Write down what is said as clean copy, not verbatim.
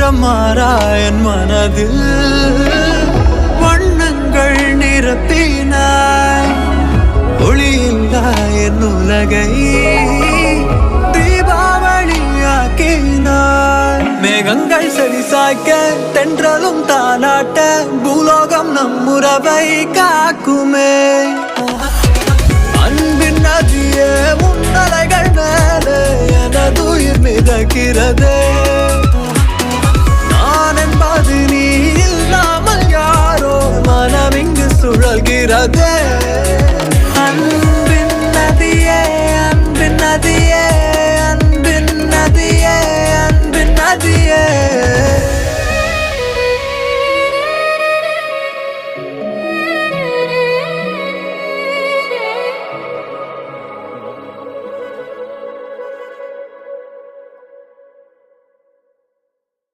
நிறம் மாறாயன் மனதில் வண்ணங்கள் நிரப்பினாய் ஒளியில்லா என் உலகை தீபாவளியாக்கினாய் மேகங்கள் செவி சாய்க்க தென்றலும் தானாட்ட பூலோகம் நம் உறவை காக்குமே அன்பின் நதியே முன்னலைகள் மேலே எனதுயிர் மிதக்கிறதே நான் என்பது நீ இல்லாமல் யாரோ மனம் இங்கு சுழல்கிறதே